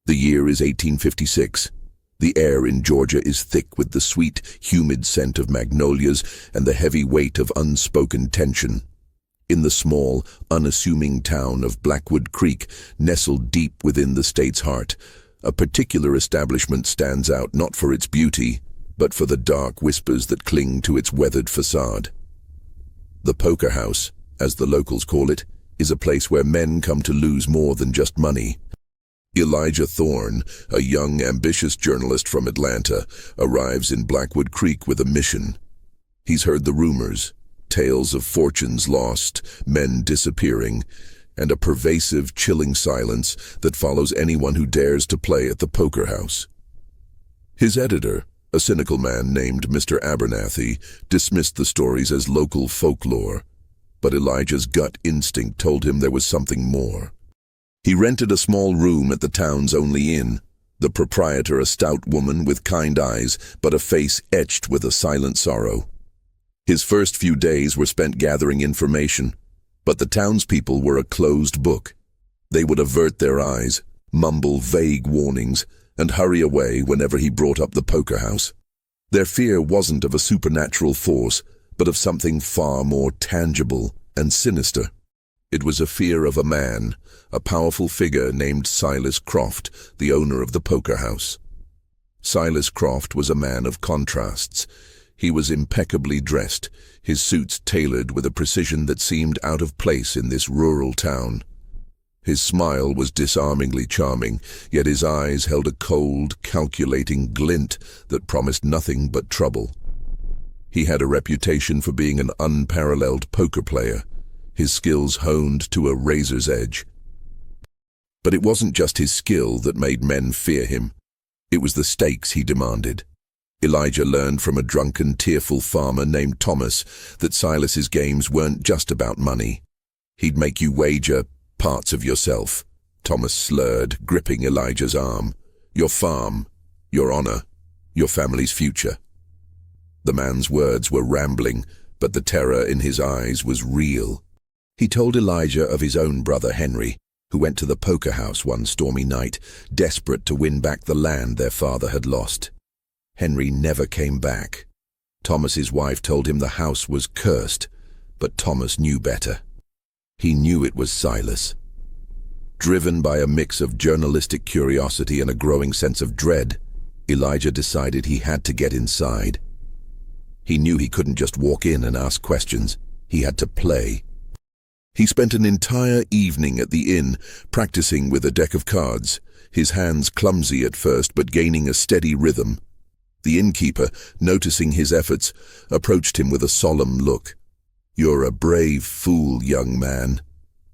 The year is 1856. The air in Georgia is thick with the sweet, humid scent of magnolias and the heavy weight of unspoken tension. In the small, unassuming town of Blackwood Creek, nestled deep within the state's heart, a particular establishment stands out not for its beauty, but for the dark whispers that cling to its weathered facade. The Poker House, as the locals call it, is a place where men come to lose more than just money. Elijah Thorne, a young, ambitious journalist from Atlanta, arrives in Blackwood Creek with a mission. He's heard the rumors, tales of fortunes lost, men disappearing, and a pervasive, chilling silence that follows anyone who dares to play at the Poker House. His editor, a cynical man named Mr. Abernathy, dismissed the stories as local folklore, but Elijah's gut instinct told him there was something more. He rented a small room at the town's only inn, the proprietor a stout woman with kind eyes but a face etched with a silent sorrow. His first few days were spent gathering information, but the townspeople were a closed book. They would avert their eyes, mumble vague warnings, and hurry away whenever he brought up the Poker House. Their fear wasn't of a supernatural force, but of something far more tangible and sinister. It was a fear of a man, a powerful figure named Silas Croft, the owner of the Poker House. Silas Croft was a man of contrasts. He was impeccably dressed, his suits tailored with a precision that seemed out of place in this rural town. His smile was disarmingly charming, yet his eyes held a cold, calculating glint that promised nothing but trouble. He had a reputation for being an unparalleled poker player, his skills honed to a razor's edge. But it wasn't just his skill that made men fear him. It was the stakes he demanded. Elijah learned from a drunken, tearful farmer named Thomas that Silas's games weren't just about money. He'd make you wager parts of yourself, Thomas slurred, gripping Elijah's arm. Your farm, your honor, your family's future. The man's words were rambling, but the terror in his eyes was real. He told Elijah of his own brother Henry, who went to the Poker House one stormy night, desperate to win back the land their father had lost. Henry never came back. Thomas's wife told him the house was cursed, but Thomas knew better. He knew it was Silas. Driven by a mix of journalistic curiosity and a growing sense of dread, Elijah decided he had to get inside. He knew he couldn't just walk in and ask questions. He had to play. He spent an entire evening at the inn, practicing with a deck of cards, his hands clumsy at first but gaining a steady rhythm. The innkeeper, noticing his efforts, approached him with a solemn look. "You're a brave fool, young man,"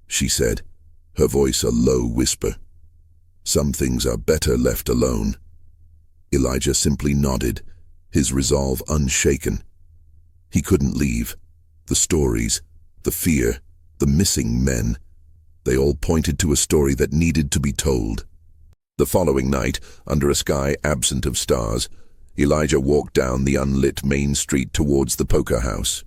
she said, her voice a low whisper. "Some things are better left alone." Elijah simply nodded, his resolve unshaken. He couldn't leave. The stories, the fear, the missing men, they all pointed to a story that needed to be told. The following night, under a sky absent of stars, Elijah walked down the unlit main street towards the Poker House.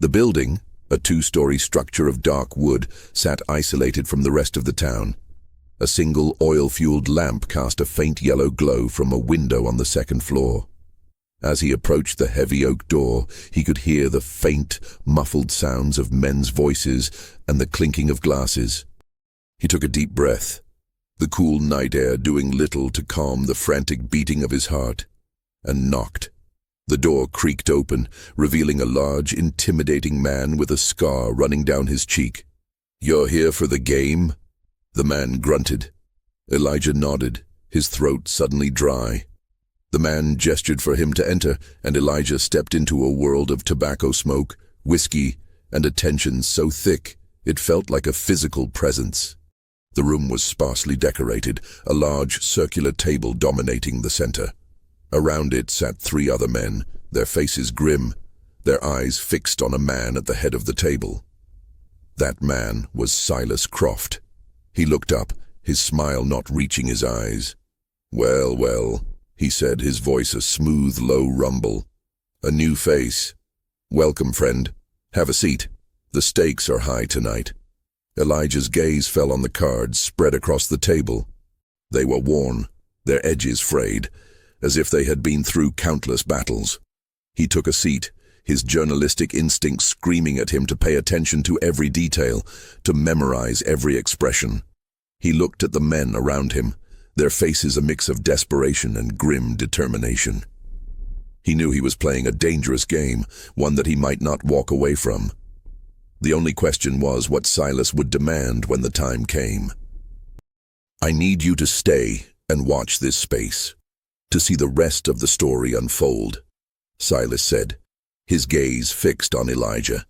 The building, a two-story structure of dark wood, sat isolated from the rest of the town. A single oil-fueled lamp cast a faint yellow glow from a window on the second floor. As he approached the heavy oak door, he could hear the faint, muffled sounds of men's voices and the clinking of glasses. He took a deep breath, the cool night air doing little to calm the frantic beating of his heart, and knocked. The door creaked open, revealing a large, intimidating man with a scar running down his cheek. "You're here for the game?" The man grunted. Elijah nodded, his throat suddenly dry. The man gestured for him to enter, and Elijah stepped into a world of tobacco smoke, whiskey, and a tension so thick it felt like a physical presence. The room was sparsely decorated, a large circular table dominating the center. Around it sat 3 other men, their faces grim, their eyes fixed on a man at the head of the table. That man was Silas Croft. He looked up, his smile not reaching his eyes. "Well, well," he said, his voice a smooth, low rumble. "A new face. Welcome, friend. Have a seat. The stakes are high tonight." Elijah's gaze fell on the cards spread across the table. They were worn, their edges frayed, as if they had been through countless battles. He took a seat, his journalistic instincts screaming at him to pay attention to every detail, to memorize every expression. He looked at the men around him, their faces a mix of desperation and grim determination. He knew he was playing a dangerous game, one that he might not walk away from. The only question was what Silas would demand when the time came. "I need you to stay and watch this space, to see the rest of the story unfold," Silas said, his gaze fixed on Elijah.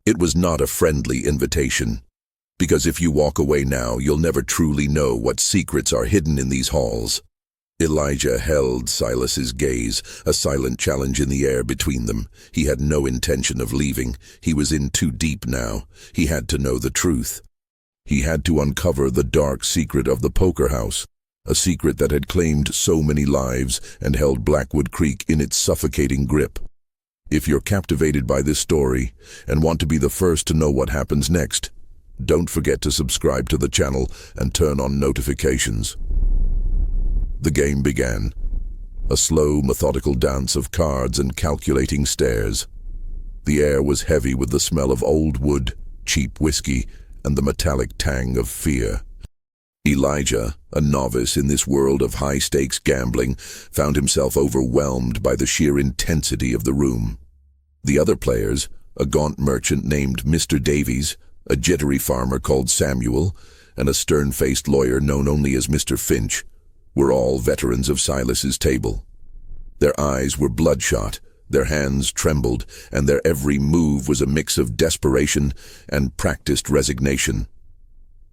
It was not a friendly invitation, because if you walk away now, you'll never truly know what secrets are hidden in these halls. Elijah held Silas's gaze, a silent challenge in the air between them. He had no intention of leaving. He was in too deep now. He had to know the truth. He had to uncover the dark secret of the poker house, a secret that had claimed so many lives and held Blackwood Creek in its suffocating grip. If you're captivated by this story and want to be the first to know what happens next, don't forget to subscribe to the channel and turn on notifications. The game began, a slow, methodical dance of cards and calculating stares. The air was heavy with the smell of old wood, cheap whiskey, and the metallic tang of fear. Elijah, a novice in this world of high-stakes gambling, found himself overwhelmed by the sheer intensity of the room. The other players, a gaunt merchant named Mr. Davies, a jittery farmer called Samuel, and a stern-faced lawyer known only as Mr. Finch, were all veterans of Silas's table. Their eyes were bloodshot, their hands trembled, and their every move was a mix of desperation and practiced resignation.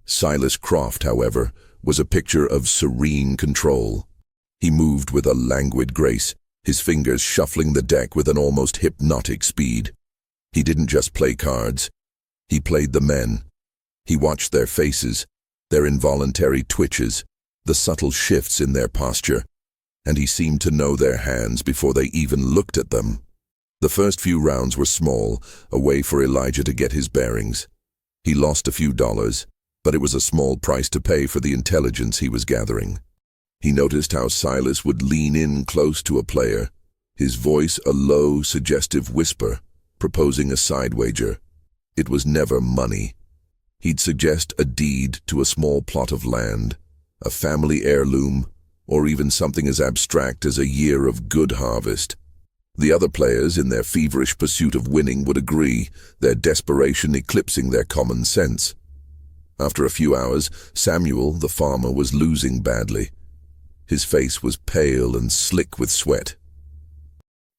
Silas Croft, however, was a picture of serene control. He moved with a languid grace, his fingers shuffling the deck with an almost hypnotic speed. He didn't just play cards. He played the men. He watched their faces, their involuntary twitches, the subtle shifts in their posture, and he seemed to know their hands before they even looked at them. The first few rounds were small, a way for Elijah to get his bearings. He lost a few dollars, but it was a small price to pay for the intelligence he was gathering. He noticed how Silas would lean in close to a player, his voice a low, suggestive whisper, proposing a side wager. It was never money. He'd suggest a deed to a small plot of land, a family heirloom, or even something as abstract as a year of good harvest. The other players, in their feverish pursuit of winning, would agree, their desperation eclipsing their common sense. After a few hours, Samuel, the farmer, was losing badly. His face was pale and slick with sweat.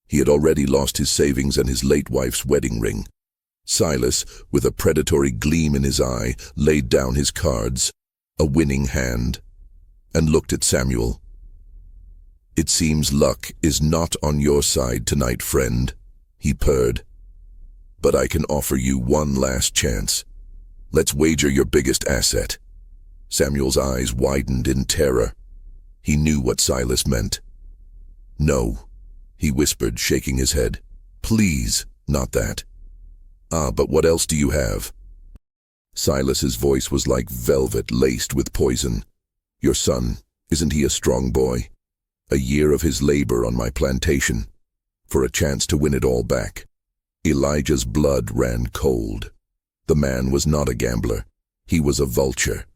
He had already lost his savings and his late wife's wedding ring. Silas, with a predatory gleam in his eye, laid down his cards, a winning hand, and looked at Samuel. "It seems luck is not on your side tonight, friend," he purred. "But I can offer you one last chance. Let's wager your biggest asset." Samuel's eyes widened in terror. He knew what Silas meant. "No," he whispered, shaking his head. "Please, not that." "Ah, but what else do you have?" Silas's voice was like velvet laced with poison. "Your son, isn't he a strong boy? A year of his labor on my plantation, for a chance to win it all back." Elijah's blood ran cold. The man was not a gambler. He was a vulture.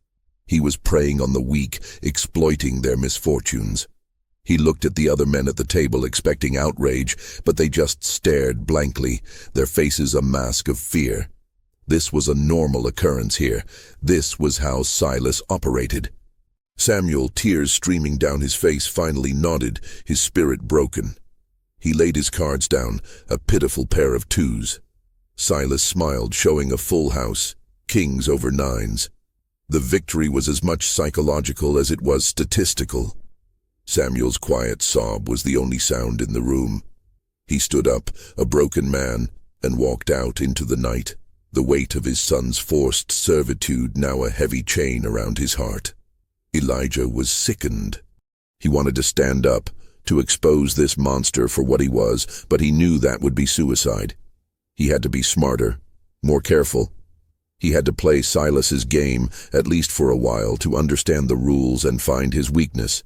He was preying on the weak, exploiting their misfortunes. He looked at the other men at the table, expecting outrage, but they just stared blankly, their faces a mask of fear. This was a normal occurrence here. This was how Silas operated. Samuel, tears streaming down his face, finally nodded, his spirit broken. He laid his cards down, a pitiful pair of twos. Silas smiled, showing a full house, kings over nines. The victory was as much psychological as it was statistical. Samuel's quiet sob was the only sound in the room. He stood up, a broken man, and walked out into the night, the weight of his son's forced servitude now a heavy chain around his heart. Elijah was sickened. He wanted to stand up, to expose this monster for what he was, but he knew that would be suicide. He had to be smarter, more careful. He had to play Silas's game, at least for a while, to understand the rules and find his weakness.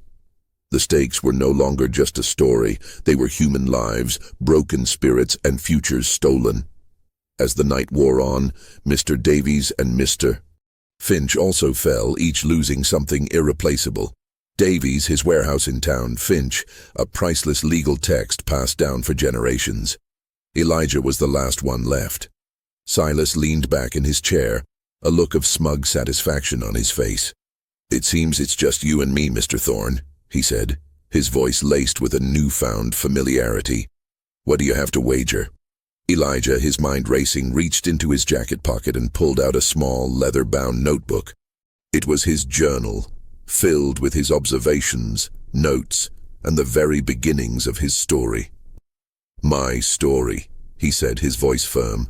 The stakes were no longer just a story. They were human lives, broken spirits, and futures stolen. As the night wore on, Mr. Davies and Mr. Finch also fell, each losing something irreplaceable. Davies, his warehouse in town; Finch, a priceless legal text passed down for generations. Elijah was the last one left. Silas leaned back in his chair, a look of smug satisfaction on his face. "It seems it's just you and me, Mr. Thorne," he said, his voice laced with a newfound familiarity. "What do you have to wager?" Elijah, his mind racing, reached into his jacket pocket and pulled out a small, leather-bound notebook. It was his journal, filled with his observations, notes, and the very beginnings of his story. "My story," he said, his voice firm.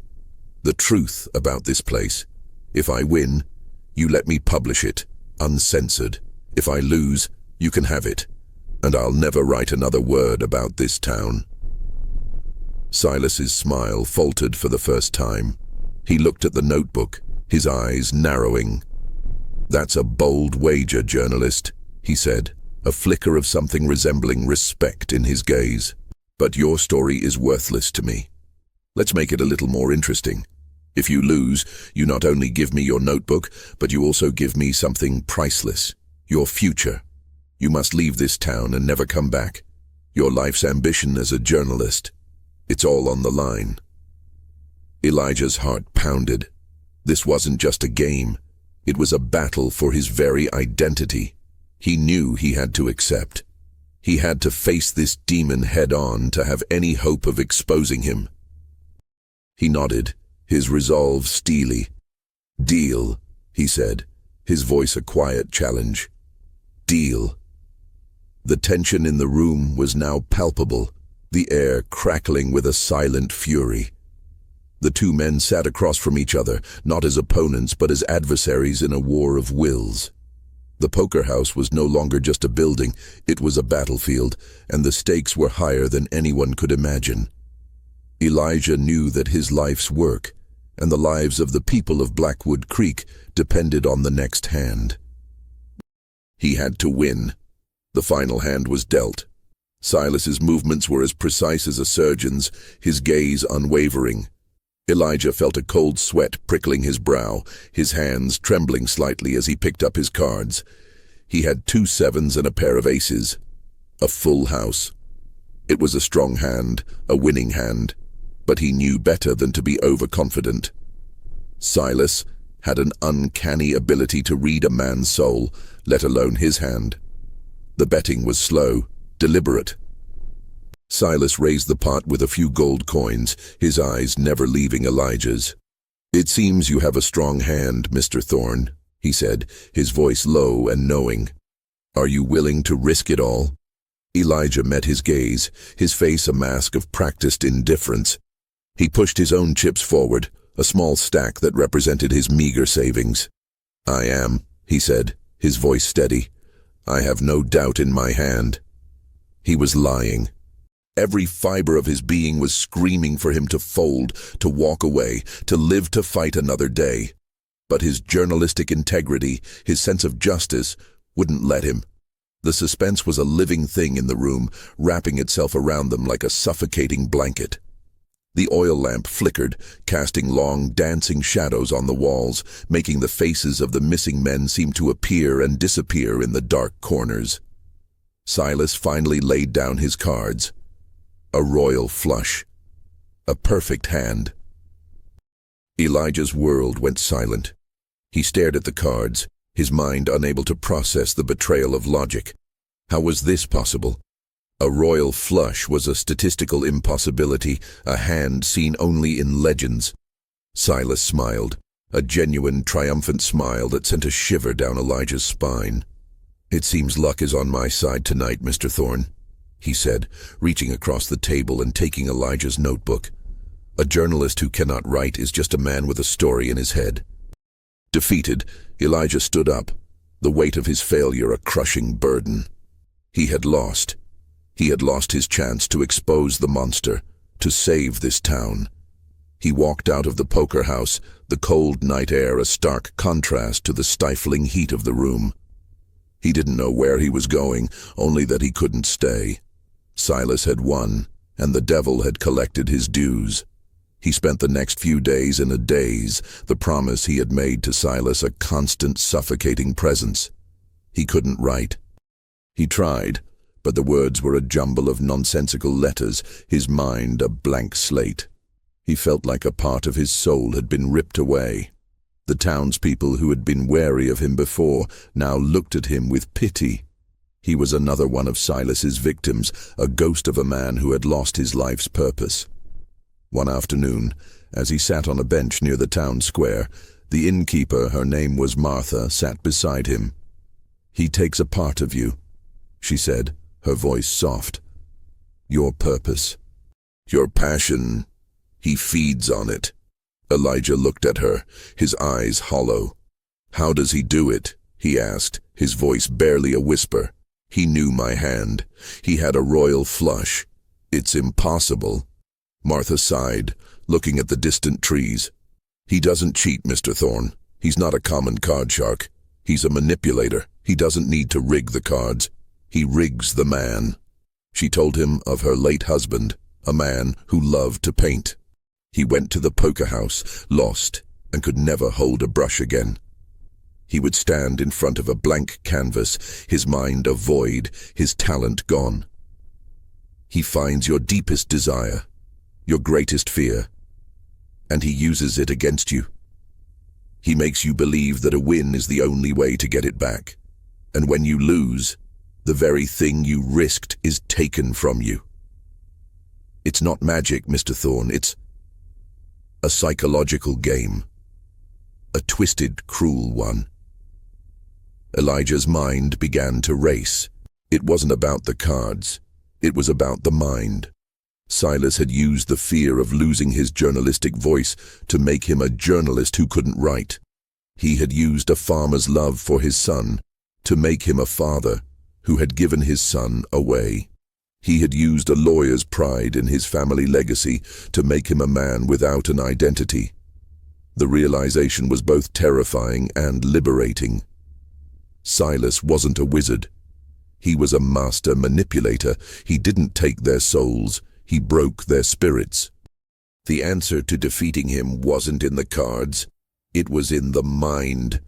"The truth about this place. If I win, you let me publish it, uncensored. If I lose, you can have it, and I'll never write another word about this town." Silas's smile faltered for the first time. He looked at the notebook, his eyes narrowing. "That's a bold wager, journalist," he said, a flicker of something resembling respect in his gaze. "But your story is worthless to me. Let's make it a little more interesting. If you lose, you not only give me your notebook, but you also give me something priceless, your future. You must leave this town and never come back. Your life's ambition as a journalist. It's all on the line." Elijah's heart pounded. This wasn't just a game. It was a battle for his very identity. He knew he had to accept. He had to face this demon head-on to have any hope of exposing him. He nodded, his resolve steely. "Deal," he said, his voice a quiet challenge. "Deal." The tension in the room was now palpable, the air crackling with a silent fury. The two men sat across from each other, not as opponents but as adversaries in a war of wills. The poker house was no longer just a building, it was a battlefield, and the stakes were higher than anyone could imagine. Elijah knew that his life's work, and the lives of the people of Blackwood Creek, depended on the next hand. He had to win. The final hand was dealt. Silas's movements were as precise as a surgeon's, his gaze unwavering. Elijah felt a cold sweat prickling his brow, his hands trembling slightly as he picked up his cards. He had 2 sevens and a pair of aces. A full house. It was a strong hand, a winning hand, but he knew better than to be overconfident. Silas had an uncanny ability to read a man's soul, let alone his hand. The betting was slow, deliberate. Silas raised the pot with a few gold coins, his eyes never leaving Elijah's. "It seems you have a strong hand, Mr. Thorne," he said, his voice low and knowing. "Are you willing to risk it all?" Elijah met his gaze, his face a mask of practiced indifference. He pushed his own chips forward, a small stack that represented his meager savings. "I am," he said, his voice steady. "I have no doubt in my hand." He was lying. Every fiber of his being was screaming for him to fold, to walk away, to live to fight another day. But his journalistic integrity, his sense of justice, wouldn't let him. The suspense was a living thing in the room, wrapping itself around them like a suffocating blanket. The oil lamp flickered, casting long, dancing shadows on the walls, making the faces of the missing men seem to appear and disappear in the dark corners. Silas finally laid down his cards. A royal flush. A perfect hand. Elijah's world went silent. He stared at the cards, his mind unable to process the betrayal of logic. How was this possible? A royal flush was a statistical impossibility, a hand seen only in legends. Silas smiled, a genuine, triumphant smile that sent a shiver down Elijah's spine. "It seems luck is on my side tonight, Mr. Thorne," he said, reaching across the table and taking Elijah's notebook. "A journalist who cannot write is just a man with a story in his head." Defeated, Elijah stood up, the weight of his failure a crushing burden. He had lost. He had lost his chance to expose the monster, to save this town. He walked out of the poker house, the cold night air a stark contrast to the stifling heat of the room. He didn't know where he was going, only that he couldn't stay. Silas had won, and the devil had collected his dues. He spent the next few days in a daze, the promise he had made to Silas a constant suffocating presence. He couldn't write. He tried, but the words were a jumble of nonsensical letters, his mind a blank slate. He felt like a part of his soul had been ripped away. The townspeople who had been wary of him before now looked at him with pity. He was another one of Silas's victims, a ghost of a man who had lost his life's purpose. One afternoon, as he sat on a bench near the town square, the innkeeper, her name was Martha, sat beside him. "He takes a part of you," she said, her voice soft. "Your purpose. Your passion. He feeds on it." Elijah looked at her, his eyes hollow. "How does he do it?" he asked, his voice barely a whisper. "He knew my hand. He had a royal flush. It's impossible." Martha sighed, looking at the distant trees. "He doesn't cheat, Mr. Thorne. He's not a common card shark. He's a manipulator. He doesn't need to rig the cards. He rigs the man." She told him of her late husband, a man who loved to paint. He went to the poker house, lost, and could never hold a brush again. He would stand in front of a blank canvas, his mind a void, his talent gone. He finds your deepest desire, your greatest fear, and he uses it against you. He makes you believe that a win is the only way to get it back, and when you lose, the very thing you risked is taken from you. It's not magic, Mr. Thorne, it's a psychological game. A twisted, cruel one. Elijah's mind began to race. It wasn't about the cards. It was about the mind. Silas had used the fear of losing his journalistic voice to make him a journalist who couldn't write. He had used a farmer's love for his son to make him a father who had given his son away. He had used a lawyer's pride in his family legacy to make him a man without an identity. The realization was both terrifying and liberating. Silas wasn't a wizard. He was a master manipulator. He didn't take their souls, he broke their spirits. The answer to defeating him wasn't in the cards, it was in the mind.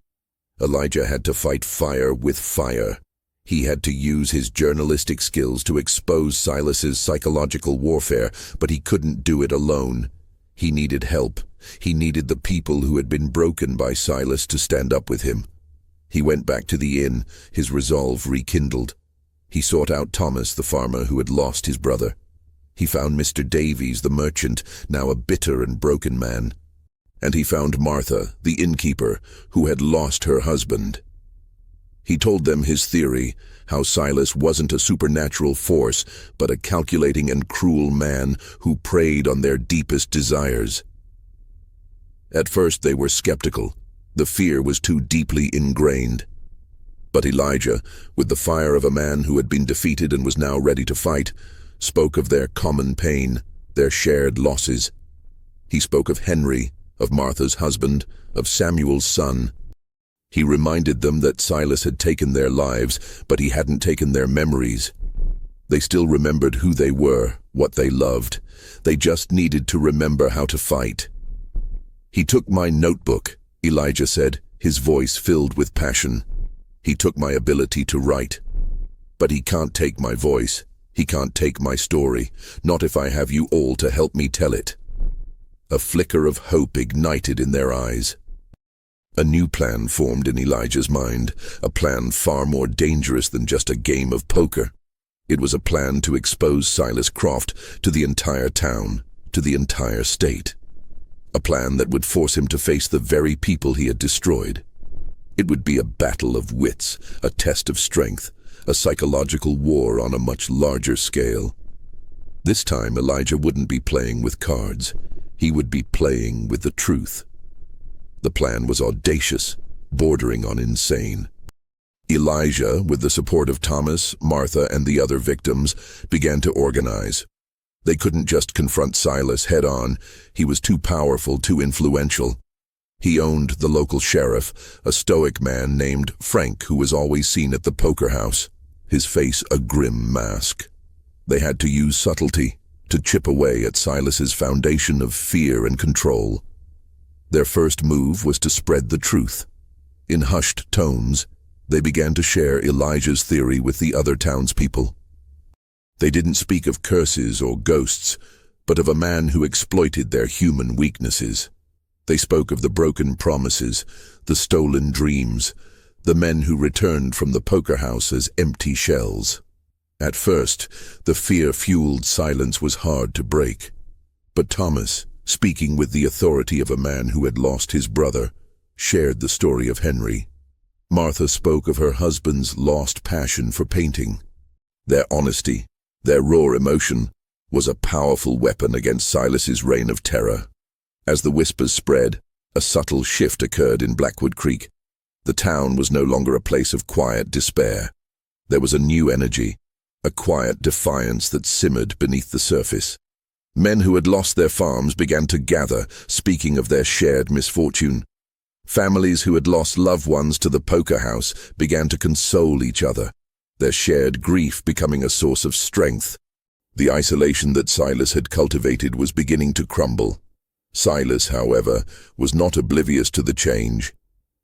Elijah had to fight fire with fire. He had to use his journalistic skills to expose Silas's psychological warfare, but he couldn't do it alone. He needed help. He needed the people who had been broken by Silas to stand up with him. He went back to the inn, his resolve rekindled. He sought out Thomas, the farmer who had lost his brother. He found Mr. Davies, the merchant, now a bitter and broken man. And he found Martha, the innkeeper, who had lost her husband. He told them his theory, how Silas wasn't a supernatural force, but a calculating and cruel man who preyed on their deepest desires. At first they were skeptical. The fear was too deeply ingrained. But Elijah, with the fire of a man who had been defeated and was now ready to fight, spoke of their common pain, their shared losses. He spoke of Henry, of Martha's husband, of Samuel's son. He reminded them that Silas had taken their lives, but he hadn't taken their memories. They still remembered who they were, what they loved. They just needed to remember how to fight. "He took my notebook," Elijah said, his voice filled with passion. "He took my ability to write. But he can't take my voice. He can't take my story, not if I have you all to help me tell it." A flicker of hope ignited in their eyes. A new plan formed in Elijah's mind, a plan far more dangerous than just a game of poker. It was a plan to expose Silas Croft to the entire town, to the entire state. A plan that would force him to face the very people he had destroyed. It would be a battle of wits, a test of strength, a psychological war on a much larger scale. This time Elijah wouldn't be playing with cards. He would be playing with the truth. The plan was audacious, bordering on insane. Elijah, with the support of Thomas, Martha, and the other victims, began to organize. They couldn't just confront Silas head-on. He was too powerful, too influential. He owned the local sheriff, a stoic man named Frank, who was always seen at the poker house, his face a grim mask. They had to use subtlety to chip away at Silas's foundation of fear and control. Their first move was to spread the truth. In hushed tones, they began to share Elijah's theory with the other townspeople. They didn't speak of curses or ghosts, but of a man who exploited their human weaknesses. They spoke of the broken promises, the stolen dreams, the men who returned from the poker house as empty shells. At first, the fear-fueled silence was hard to break. But Thomas, speaking with the authority of a man who had lost his brother, shared the story of Henry. Martha spoke of her husband's lost passion for painting. Their honesty, their raw emotion, was a powerful weapon against Silas's reign of terror. As the whispers spread, a subtle shift occurred in Blackwood Creek. The town was no longer a place of quiet despair. There was a new energy, a quiet defiance that simmered beneath the surface. Men who had lost their farms began to gather, speaking of their shared misfortune. Families who had lost loved ones to the poker house began to console each other, their shared grief becoming a source of strength. The isolation that Silas had cultivated was beginning to crumble. Silas, however, was not oblivious to the change.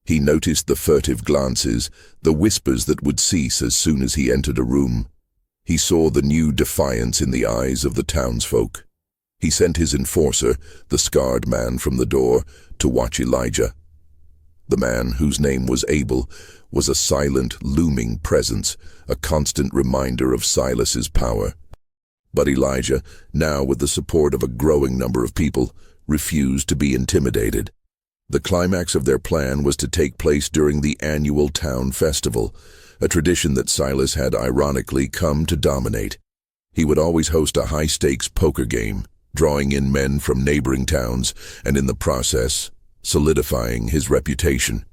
He noticed the furtive glances, the whispers that would cease as soon as he entered a room. He saw the new defiance in the eyes of the townsfolk. He sent his enforcer, the scarred man from the door, to watch Elijah. The man, whose name was Abel, was a silent, looming presence, a constant reminder of Silas's power. But Elijah, now with the support of a growing number of people, refused to be intimidated. The climax of their plan was to take place during the annual town festival, a tradition that Silas had ironically come to dominate. He would always host a high-stakes poker game, drawing in men from neighboring towns, and in the process, solidifying his reputation.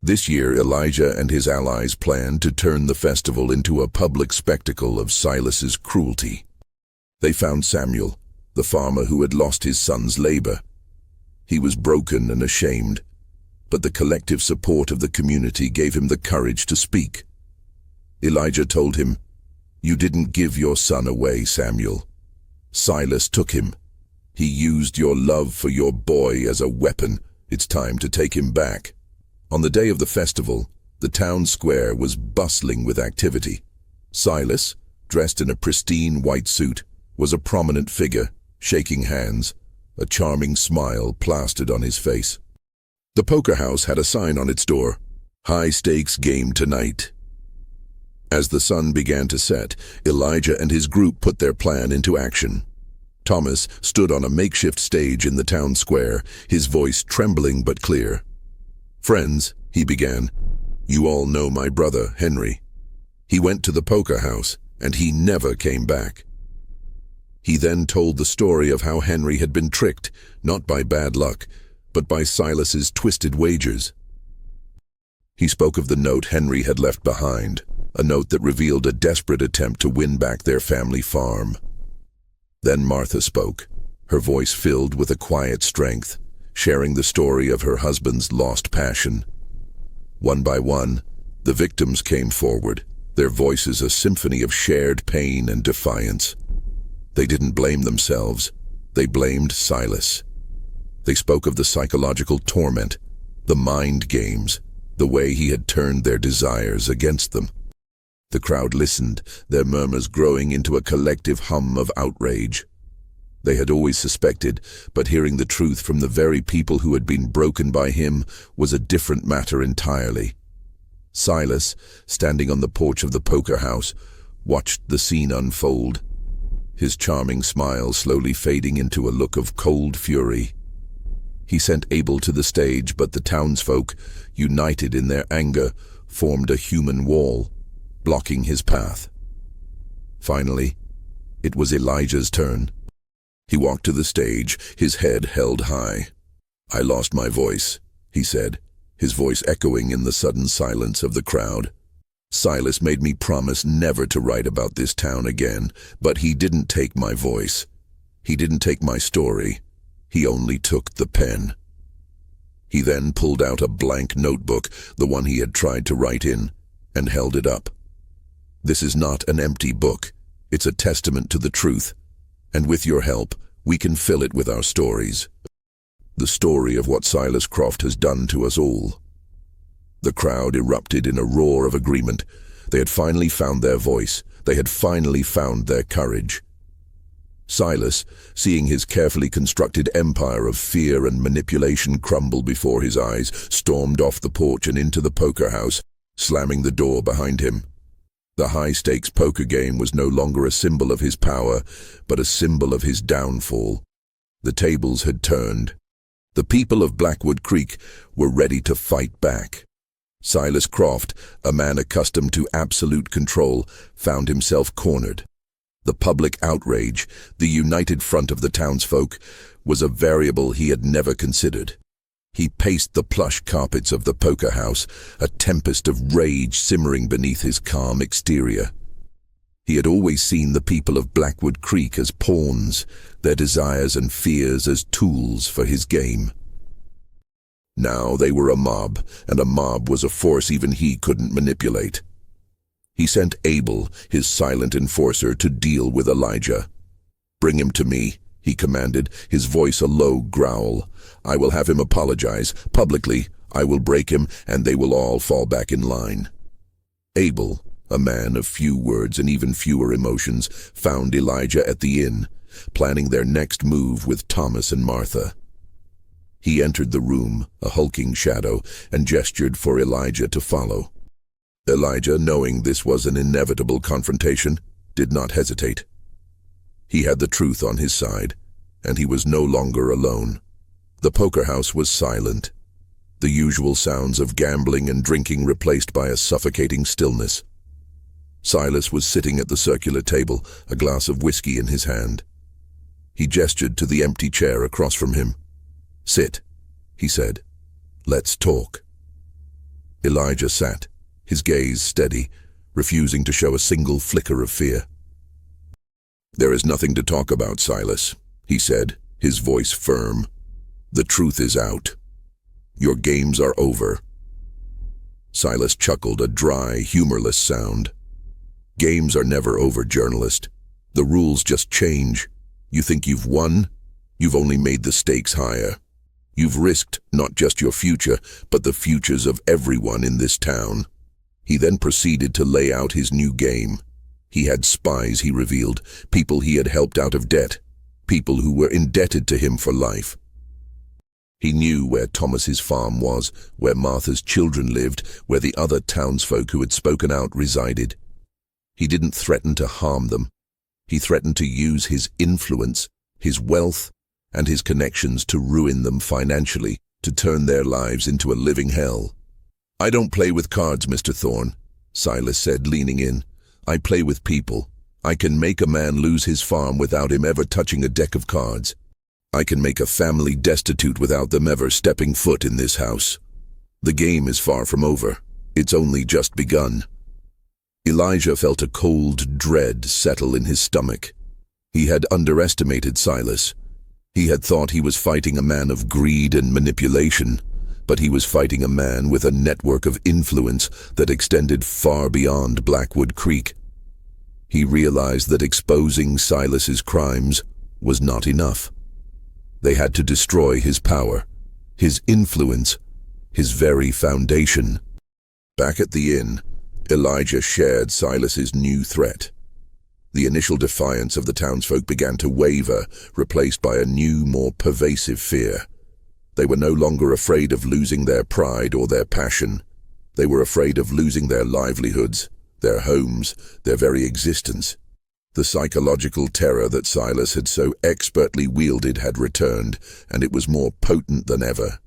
This year, Elijah and his allies planned to turn the festival into a public spectacle of Silas's cruelty. They found Samuel, the farmer who had lost his son's labor. He was broken and ashamed, but the collective support of the community gave him the courage to speak. Elijah told him, "You didn't give your son away, Samuel. Silas took him. He used your love for your boy as a weapon. It's time to take him back." On the day of the festival, the town square was bustling with activity. Silas, dressed in a pristine white suit, was a prominent figure, shaking hands, a charming smile plastered on his face. The poker house had a sign on its door, "High-stakes game tonight." As the sun began to set, Elijah and his group put their plan into action. Thomas stood on a makeshift stage in the town square, his voice trembling but clear. "Friends," he began, "you all know my brother, Henry. He went to the poker house, and he never came back." He then told the story of how Henry had been tricked, not by bad luck, but by Silas's twisted wagers. He spoke of the note Henry had left behind, a note that revealed a desperate attempt to win back their family farm. Then Martha spoke, her voice filled with a quiet strength, sharing the story of her husband's lost passion. One by one, the victims came forward, their voices a symphony of shared pain and defiance. They didn't blame themselves, they blamed Silas. They spoke of the psychological torment, the mind games, the way he had turned their desires against them. The crowd listened, their murmurs growing into a collective hum of outrage. They had always suspected, but hearing the truth from the very people who had been broken by him was a different matter entirely. Silas, standing on the porch of the poker house, watched the scene unfold, his charming smile slowly fading into a look of cold fury. He sent Abel to the stage, but the townsfolk, united in their anger, formed a human wall, blocking his path. Finally, it was Elijah's turn. He walked to the stage, his head held high. "I lost my voice," he said, his voice echoing in the sudden silence of the crowd. "Silas made me promise never to write about this town again, but he didn't take my voice. He didn't take my story. He only took the pen. He then pulled out a blank notebook, the one he had tried to write in, and held it up. This is not an empty book. It's a testament to the truth, and with your help, we can fill it with our stories. The story of what Silas Croft has done to us all. The crowd erupted in a roar of agreement. They had finally found their voice. They had finally found their courage. Silas, seeing his carefully constructed empire of fear and manipulation crumble before his eyes, stormed off the porch and into the poker house, slamming the door behind him. The high-stakes poker game was no longer a symbol of his power, but a symbol of his downfall. The tables had turned. The people of Blackwood Creek were ready to fight back. Silas Croft, a man accustomed to absolute control, found himself cornered. The public outrage, the united front of the townsfolk, was a variable he had never considered. He paced the plush carpets of the poker house, a tempest of rage simmering beneath his calm exterior. He had always seen the people of Blackwood Creek as pawns, their desires and fears as tools for his game. Now they were a mob, and a mob was a force even he couldn't manipulate. He sent Abel, his silent enforcer, to deal with Elijah. "Bring him to me," he commanded, his voice a low growl. "I will have him apologize. Publicly, I will break him, and they will all fall back in line." Abel, a man of few words and even fewer emotions, found Elijah at the inn, planning their next move with Thomas and Martha. He entered the room, a hulking shadow, and gestured for Elijah to follow. Elijah, knowing this was an inevitable confrontation, did not hesitate. He had the truth on his side, and he was no longer alone. The poker house was silent, the usual sounds of gambling and drinking replaced by a suffocating stillness. Silas was sitting at the circular table, a glass of whiskey in his hand. He gestured to the empty chair across from him. "Sit," he said. "Let's talk." Elijah sat, his gaze steady, refusing to show a single flicker of fear. "There is nothing to talk about, Silas," he said, his voice firm. "The truth is out. Your games are over." Silas chuckled, a dry, humorless sound. "Games are never over, journalist. The rules just change. You think you've won? You've only made the stakes higher. You've risked not just your future, but the futures of everyone in this town." He then proceeded to lay out his new game. He had spies, he revealed, people he had helped out of debt, people who were indebted to him for life. He knew where Thomas's farm was, where Martha's children lived, where the other townsfolk who had spoken out resided. He didn't threaten to harm them. He threatened to use his influence, his wealth, and his connections to ruin them financially, to turn their lives into a living hell. "I don't play with cards, Mr. Thorne," Silas said, leaning in. "I play with people. I can make a man lose his farm without him ever touching a deck of cards. I can make a family destitute without them ever stepping foot in this house. The game is far from over. It's only just begun." Elijah felt a cold dread settle in his stomach. He had underestimated Silas. He had thought he was fighting a man of greed and manipulation, but he was fighting a man with a network of influence that extended far beyond Blackwood Creek. He realized that exposing Silas's crimes was not enough. They had to destroy his power, his influence, his very foundation. Back at the inn, Elijah shared Silas's new threat. The initial defiance of the townsfolk began to waver, replaced by a new, more pervasive fear. They were no longer afraid of losing their pride or their passion. They were afraid of losing their livelihoods, their homes, their very existence. The psychological terror that Silas had so expertly wielded had returned, and it was more potent than ever.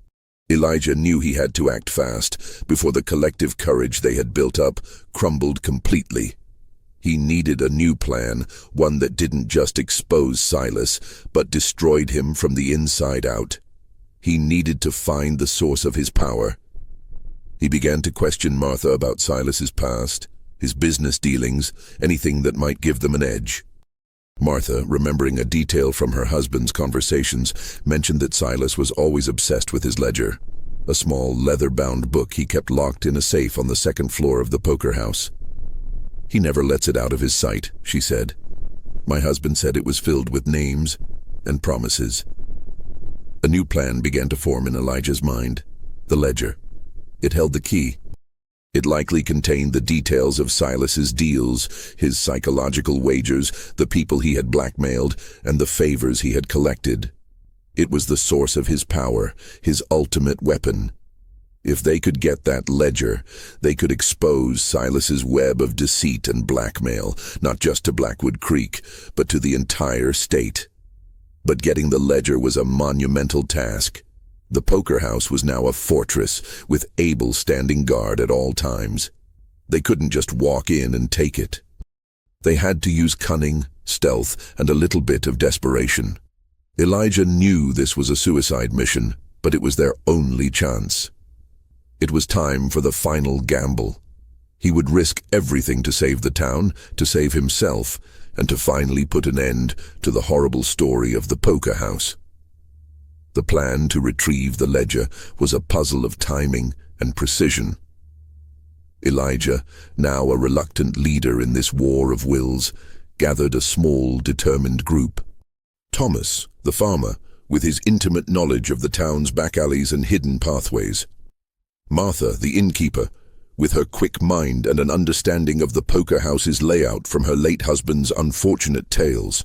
Elijah knew he had to act fast, before the collective courage they had built up crumbled completely. He needed a new plan, one that didn't just expose Silas, but destroyed him from the inside out. He needed to find the source of his power. He began to question Martha about Silas's past, his business dealings, anything that might give them an edge. Martha, remembering a detail from her husband's conversations, mentioned that Silas was always obsessed with his ledger, a small leather-bound book he kept locked in a safe on the second floor of the poker house. "He never lets it out of his sight," she said. "My husband said it was filled with names and promises." A new plan began to form in Elijah's mind. The ledger. It held the key. It likely contained the details of Silas's deals, his psychological wagers, the people he had blackmailed, and the favors he had collected. It was the source of his power, his ultimate weapon. If they could get that ledger, they could expose Silas's web of deceit and blackmail, not just to Blackwood Creek, but to the entire state. But getting the ledger was a monumental task. The poker house was now a fortress, with Abel standing guard at all times. They couldn't just walk in and take it. They had to use cunning, stealth, and a little bit of desperation. Elijah knew this was a suicide mission, but it was their only chance. It was time for the final gamble. He would risk everything to save the town, to save himself, and to finally put an end to the horrible story of the poker house. The plan to retrieve the ledger was a puzzle of timing and precision. Elijah, now a reluctant leader in this war of wills, gathered a small, determined group. Thomas, the farmer, with his intimate knowledge of the town's back alleys and hidden pathways. Martha, the innkeeper, with her quick mind and an understanding of the poker house's layout from her late husband's unfortunate tales.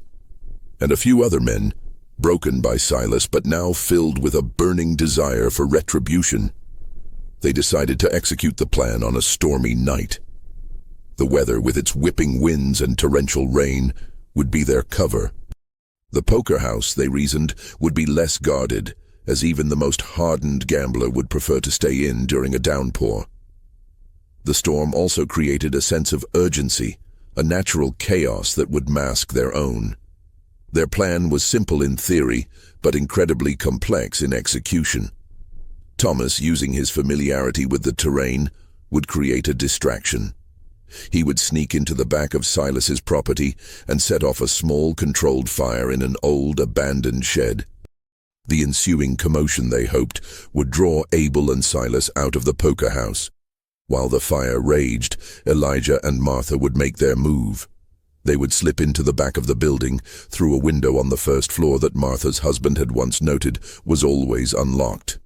And a few other men, broken by Silas but now filled with a burning desire for retribution. They decided to execute the plan on a stormy night. The weather, with its whipping winds and torrential rain, would be their cover. The poker house, they reasoned, would be less guarded, as even the most hardened gambler would prefer to stay in during a downpour. The storm also created a sense of urgency, a natural chaos that would mask their own. Their plan was simple in theory, but incredibly complex in execution. Thomas, using his familiarity with the terrain, would create a distraction. He would sneak into the back of Silas's property and set off a small controlled fire in an old abandoned shed. The ensuing commotion, they hoped, would draw Abel and Silas out of the poker house. While the fire raged, Elijah and Martha would make their move. They would slip into the back of the building, through a window on the first floor that Martha's husband had once noted was always unlocked.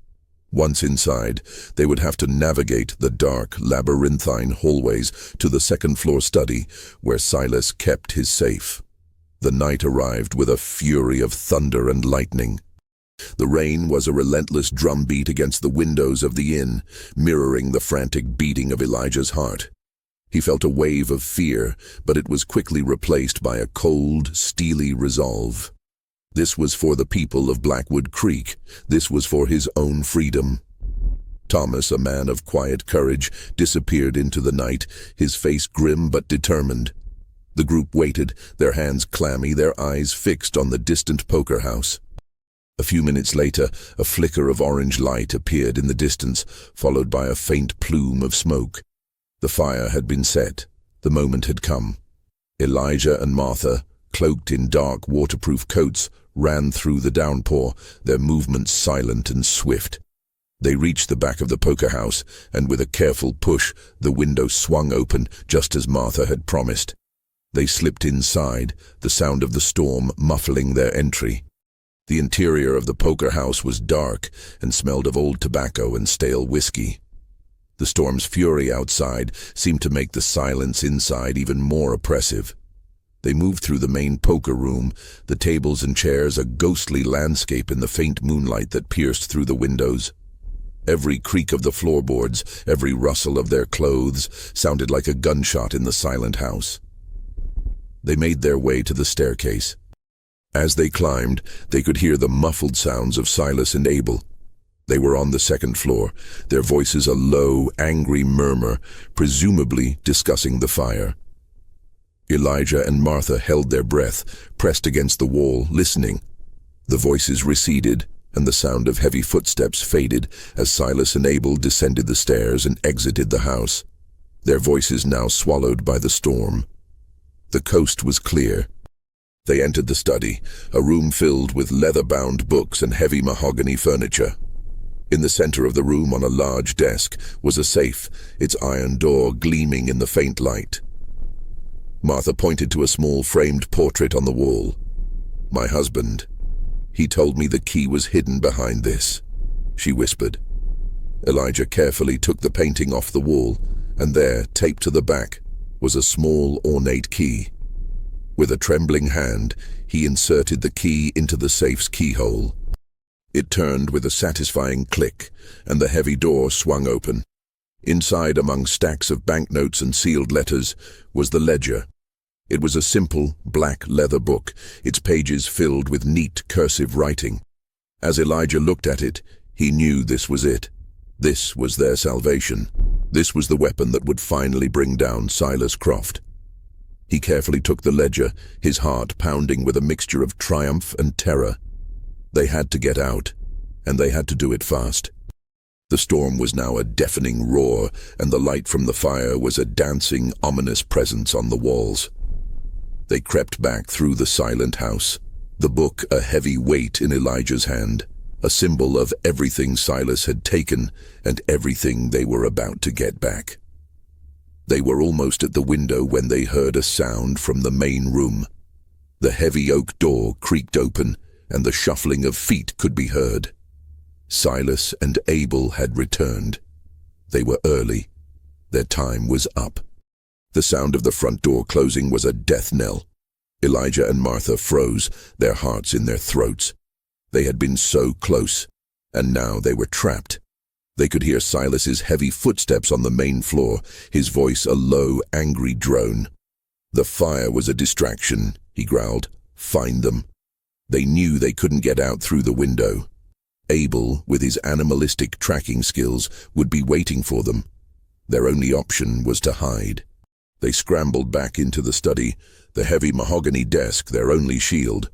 Once inside, they would have to navigate the dark, labyrinthine hallways to the second-floor study where Silas kept his safe. The night arrived with a fury of thunder and lightning. The rain was a relentless drumbeat against the windows of the inn, mirroring the frantic beating of Elijah's heart. He felt a wave of fear, but it was quickly replaced by a cold, steely resolve. This was for the people of Blackwood Creek. This was for his own freedom. Thomas, a man of quiet courage, disappeared into the night, his face grim but determined. The group waited, their hands clammy, their eyes fixed on the distant poker house. A few minutes later, a flicker of orange light appeared in the distance, followed by a faint plume of smoke. The fire had been set. The moment had come. Elijah and Martha, cloaked in dark, waterproof coats, ran through the downpour, their movements silent and swift. They reached the back of the poker house, and with a careful push, the window swung open, just as Martha had promised. They slipped inside, the sound of the storm muffling their entry. The interior of the poker house was dark and smelled of old tobacco and stale whiskey. The storm's fury outside seemed to make the silence inside even more oppressive. They moved through the main poker room, the tables and chairs a ghostly landscape in the faint moonlight that pierced through the windows. Every creak of the floorboards, every rustle of their clothes, sounded like a gunshot in the silent house. They made their way to the staircase. As they climbed, they could hear the muffled sounds of Silas and Abel. They were on the second floor, their voices a low, angry murmur, presumably discussing the fire. Elijah and Martha held their breath, pressed against the wall, listening. The voices receded, and the sound of heavy footsteps faded as Silas and Abel descended the stairs and exited the house, their voices now swallowed by the storm. The coast was clear. They entered the study, a room filled with leather-bound books and heavy mahogany furniture. In the center of the room, on a large desk, was a safe, its iron door gleaming in the faint light. Martha pointed to a small framed portrait on the wall. "My husband. He told me the key was hidden behind this," she whispered. Elijah carefully took the painting off the wall, and there, taped to the back, was a small, ornate key. With a trembling hand, he inserted the key into the safe's keyhole. It turned with a satisfying click, and the heavy door swung open. Inside, among stacks of banknotes and sealed letters, was the ledger. It was a simple, black leather book, its pages filled with neat, cursive writing. As Elijah looked at it, he knew this was it. This was their salvation. This was the weapon that would finally bring down Silas Croft. He carefully took the ledger, his heart pounding with a mixture of triumph and terror. They had to get out, and they had to do it fast. The storm was now a deafening roar, and the light from the fire was a dancing, ominous presence on the walls. They crept back through the silent house, the book a heavy weight in Elijah's hand, a symbol of everything Silas had taken and everything they were about to get back. They were almost at the window when they heard a sound from the main room. The heavy oak door creaked open, and the shuffling of feet could be heard. Silas and Abel had returned. They were early. Their time was up. The sound of the front door closing was a death knell. Elijah and Martha froze, their hearts in their throats. They had been so close, and now they were trapped. They could hear Silas's heavy footsteps on the main floor, his voice a low, angry drone. "The fire was a distraction," he growled. "Find them." They knew they couldn't get out through the window. Abel, with his animalistic tracking skills, would be waiting for them. Their only option was to hide. They scrambled back into the study, the heavy mahogany desk their only shield.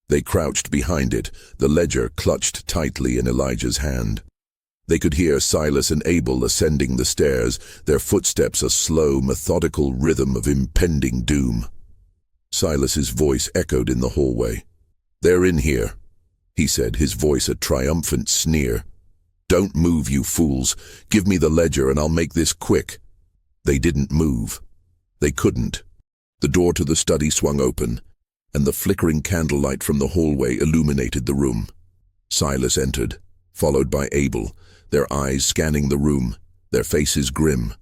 They crouched behind it, the ledger clutched tightly in Elijah's hand. They could hear Silas and Abel ascending the stairs, their footsteps a slow, methodical rhythm of impending doom. Silas's voice echoed in the hallway. "They're in here," he said, his voice a triumphant sneer. "Don't move, you fools. Give me the ledger and I'll make this quick." They didn't move. They couldn't. The door to the study swung open, and the flickering candlelight from the hallway illuminated the room. Silas entered, followed by Abel, their eyes scanning the room, their faces grim.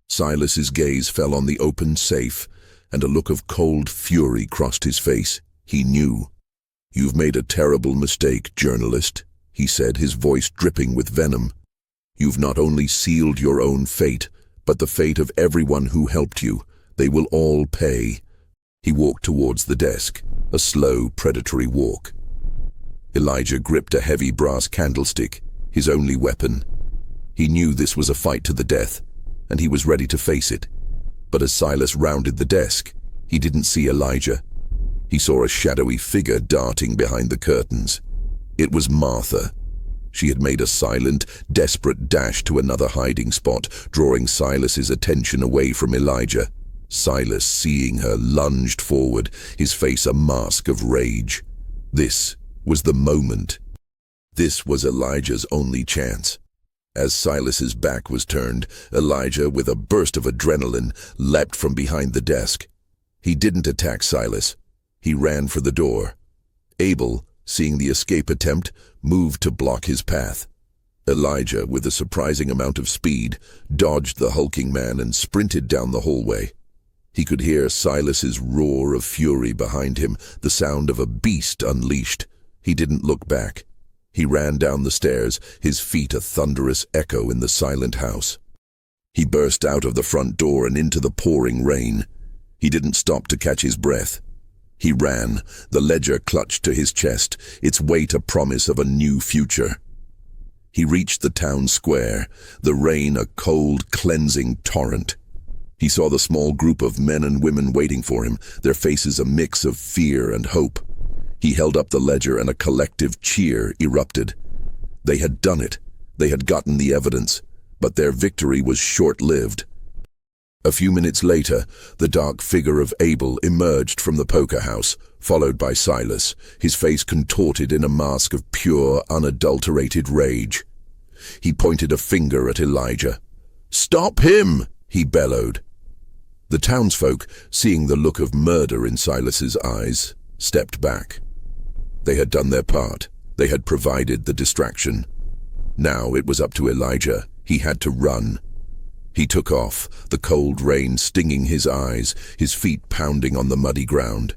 Silas's gaze fell on the open safe, and a look of cold fury crossed his face. He knew. "You've made a terrible mistake, journalist," he said, his voice dripping with venom. "You've not only sealed your own fate, but the fate of everyone who helped you. They will all pay." He walked towards the desk, a slow, predatory walk. Elijah gripped a heavy brass candlestick, his only weapon. He knew this was a fight to the death, and he was ready to face it. But as Silas rounded the desk, he didn't see Elijah. He saw a shadowy figure darting behind the curtains. It was Martha. She had made a silent, desperate dash to another hiding spot, drawing Silas's attention away from Elijah. Silas, seeing her, lunged forward, his face a mask of rage. This was the moment. This was Elijah's only chance. As Silas's back was turned, Elijah, with a burst of adrenaline, leapt from behind the desk. He didn't attack Silas. He ran for the door. Abel, seeing the escape attempt, moved to block his path. Elijah, with a surprising amount of speed, dodged the hulking man and sprinted down the hallway. He could hear Silas's roar of fury behind him, the sound of a beast unleashed. He didn't look back. He ran down the stairs, his feet a thunderous echo in the silent house. He burst out of the front door and into the pouring rain. He didn't stop to catch his breath. He ran, the ledger clutched to his chest, its weight a promise of a new future. He reached the town square, the rain a cold, cleansing torrent. He saw the small group of men and women waiting for him, their faces a mix of fear and hope. He held up the ledger and a collective cheer erupted. They had done it. They had gotten the evidence, but their victory was short-lived. A few minutes later, the dark figure of Abel emerged from the poker house, followed by Silas, his face contorted in a mask of pure, unadulterated rage. He pointed a finger at Elijah. "Stop him!" he bellowed. The townsfolk, seeing the look of murder in Silas's eyes, stepped back. They had done their part. They had provided the distraction. Now it was up to Elijah. He had to run. He took off, the cold rain stinging his eyes, his feet pounding on the muddy ground.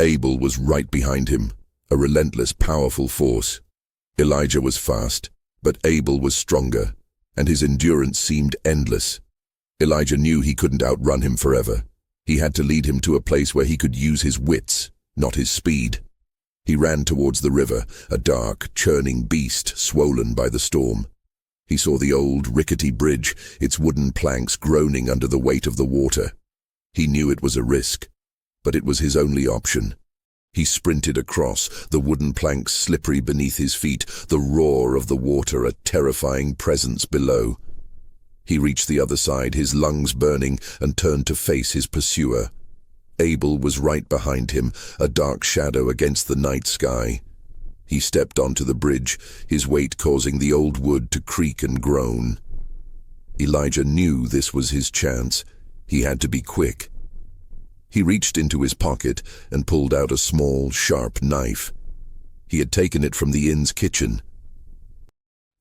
Abel was right behind him, a relentless, powerful force. Elijah was fast, but Abel was stronger, and his endurance seemed endless. Elijah knew he couldn't outrun him forever. He had to lead him to a place where he could use his wits, not his speed. He ran towards the river, a dark, churning beast swollen by the storm. He saw the old, rickety bridge, its wooden planks groaning under the weight of the water. He knew it was a risk, but it was his only option. He sprinted across, the wooden planks slippery beneath his feet, the roar of the water a terrifying presence below. He reached the other side, his lungs burning, and turned to face his pursuer. Abel was right behind him, a dark shadow against the night sky. He stepped onto the bridge, his weight causing the old wood to creak and groan. Elijah knew this was his chance. He had to be quick. He reached into his pocket and pulled out a small, sharp knife. He had taken it from the inn's kitchen.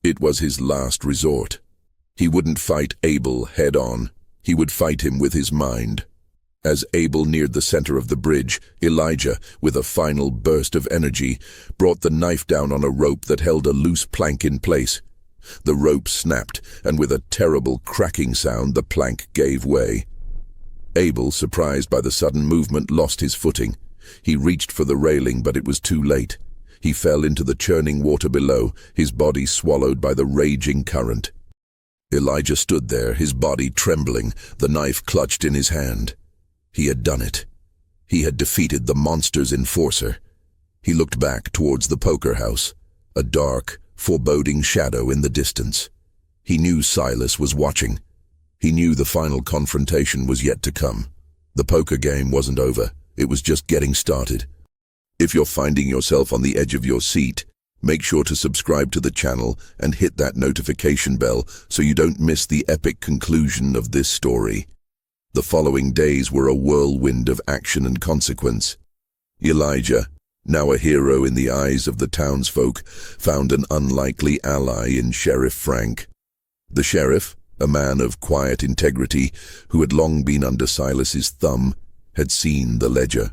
It was his last resort. He wouldn't fight Abel head-on. He would fight him with his mind. As Abel neared the center of the bridge, Elijah, with a final burst of energy, brought the knife down on a rope that held a loose plank in place. The rope snapped, and with a terrible cracking sound, the plank gave way. Abel, surprised by the sudden movement, lost his footing. He reached for the railing, but it was too late. He fell into the churning water below, his body swallowed by the raging current. Elijah stood there, his body trembling, the knife clutched in his hand. He had done it. He had defeated the monster's enforcer. He looked back towards the poker house, a dark, foreboding shadow in the distance. He knew Silas was watching. He knew the final confrontation was yet to come. The poker game wasn't over. It was just getting started. If you're finding yourself on the edge of your seat, make sure to subscribe to the channel and hit that notification bell so you don't miss the epic conclusion of this story. The following days were a whirlwind of action and consequence. Elijah, now a hero in the eyes of the townsfolk, found an unlikely ally in Sheriff Frank. The sheriff, a man of quiet integrity who had long been under Silas's thumb, had seen the ledger.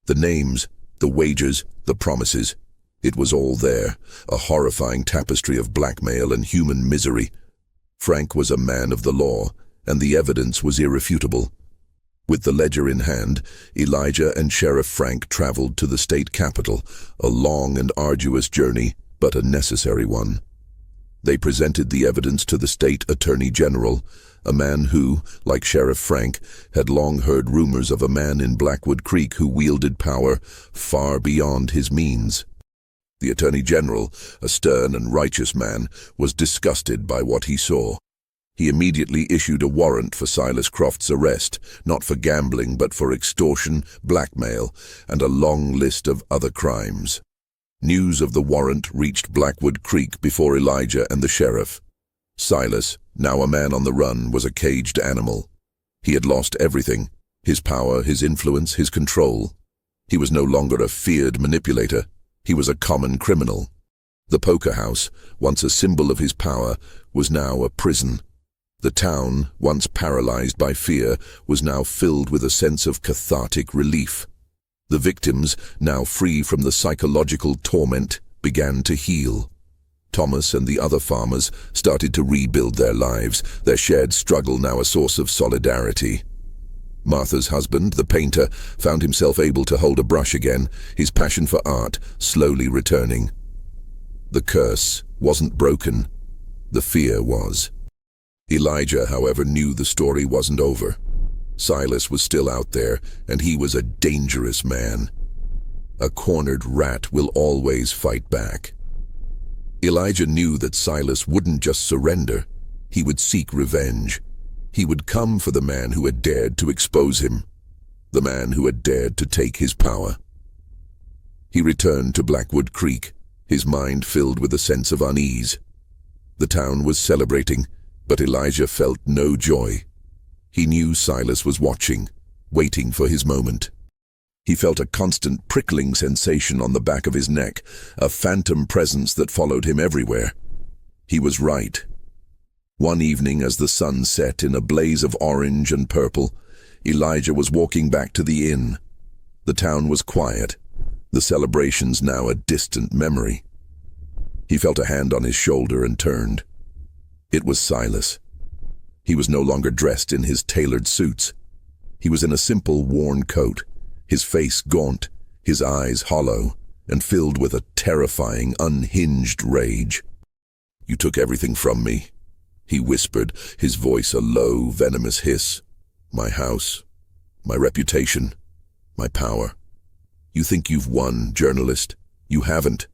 The names, the wagers, the promises. It was all there, a horrifying tapestry of blackmail and human misery. Frank was a man of the law, and the evidence was irrefutable. With the ledger in hand, Elijah and Sheriff Frank traveled to the state capital, a long and arduous journey, but a necessary one. They presented the evidence to the state attorney general, a man who, like Sheriff Frank, had long heard rumors of a man in Blackwood Creek who wielded power far beyond his means. The attorney general, a stern and righteous man, was disgusted by what he saw. He immediately issued a warrant for Silas Croft's arrest, not for gambling but for extortion, blackmail, and a long list of other crimes. News of the warrant reached Blackwood Creek before Elijah and the sheriff. Silas, now a man on the run, was a caged animal. He had lost everything: his power, his influence, his control. He was no longer a feared manipulator. He was a common criminal. The poker house, once a symbol of his power, was now a prison. The town, once paralyzed by fear, was now filled with a sense of cathartic relief. The victims, now free from the psychological torment, began to heal. Thomas and the other farmers started to rebuild their lives, their shared struggle now a source of solidarity. Martha's husband, the painter, found himself able to hold a brush again, his passion for art slowly returning. The curse wasn't broken. The fear was. Elijah, however, knew the story wasn't over. Silas was still out there, and he was a dangerous man. A cornered rat will always fight back. Elijah knew that Silas wouldn't just surrender. He would seek revenge. He would come for the man who had dared to expose him. the man who had dared to take his power. He returned to Blackwood Creek, his mind filled with a sense of unease. The town was celebrating, but Elijah felt no joy. He knew Silas was watching, waiting for his moment. He felt a constant prickling sensation on the back of his neck, a phantom presence that followed him everywhere. He was right. One evening, as the sun set in a blaze of orange and purple, Elijah was walking back to the inn. The town was quiet, the celebrations now a distant memory. He felt a hand on his shoulder and turned. It was Silas. He was no longer dressed in his tailored suits. He was in a simple, worn coat, his face gaunt, his eyes hollow, and filled with a terrifying, unhinged rage. "You took everything from me," he whispered, his voice a low, venomous hiss. "My house, my reputation, my power. You think you've won, journalist? You haven't.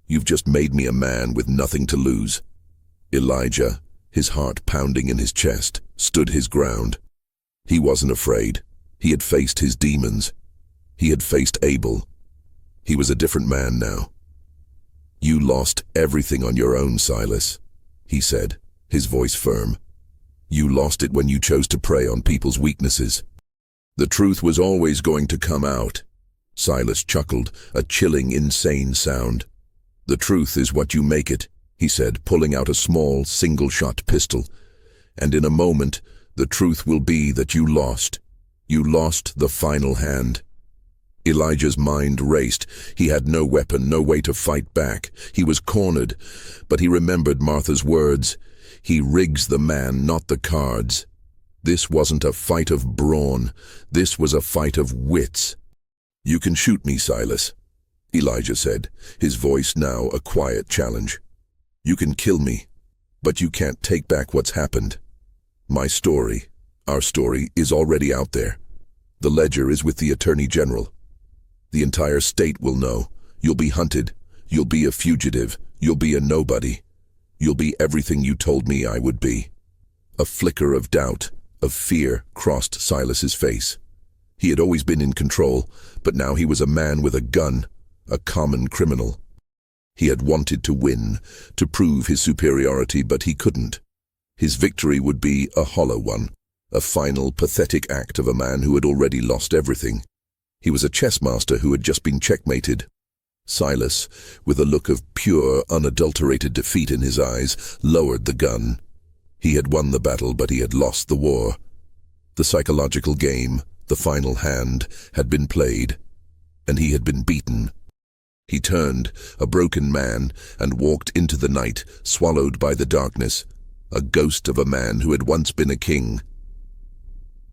You've just made me a man with nothing to lose." Elijah, his heart pounding in his chest, stood his ground. He wasn't afraid. He had faced his demons. He had faced Abel. He was a different man now. "You lost everything on your own, Silas," he said, his voice firm. "You lost it when you chose to prey on people's weaknesses. The truth was always going to come out." Silas chuckled, a chilling, insane sound. "The truth is what you make it," he said, pulling out a small, single-shot pistol. "And in a moment, the truth will be that you lost. You lost the final hand." Elijah's mind raced. He had no weapon, no way to fight back. He was cornered, but he remembered Martha's words. "He rigs the man, not the cards." This wasn't a fight of brawn. This was a fight of wits. "You can shoot me, Silas," Elijah said, his voice now a quiet challenge. "You can kill me, but you can't take back what's happened. My story, our story, is already out there. The ledger is with the Attorney General. The entire state will know. You'll be hunted. You'll be a fugitive. You'll be a nobody. You'll be everything you told me I would be." A flicker of doubt, of fear, crossed Silas's face. He had always been in control, but now he was a man with a gun, a common criminal. He had wanted to win, to prove his superiority, but he couldn't. His victory would be a hollow one, a final, pathetic act of a man who had already lost everything. He was a chess master who had just been checkmated. Silas, with a look of pure, unadulterated defeat in his eyes, lowered the gun. He had won the battle, but he had lost the war. The psychological game, the final hand, had been played, and he had been beaten. He turned, a broken man, and walked into the night, swallowed by the darkness, a ghost of a man who had once been a king.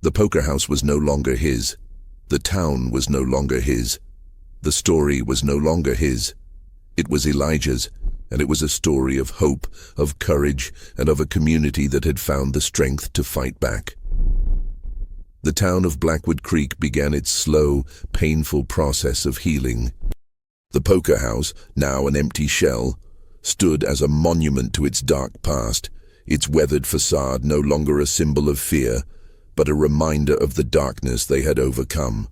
The poker house was no longer his. The town was no longer his. The story was no longer his. It was Elijah's, and it was a story of hope, of courage, and of a community that had found the strength to fight back. The town of Blackwood Creek began its slow, painful process of healing. The poker house, now an empty shell, stood as a monument to its dark past, its weathered facade no longer a symbol of fear, but a reminder of the darkness they had overcome.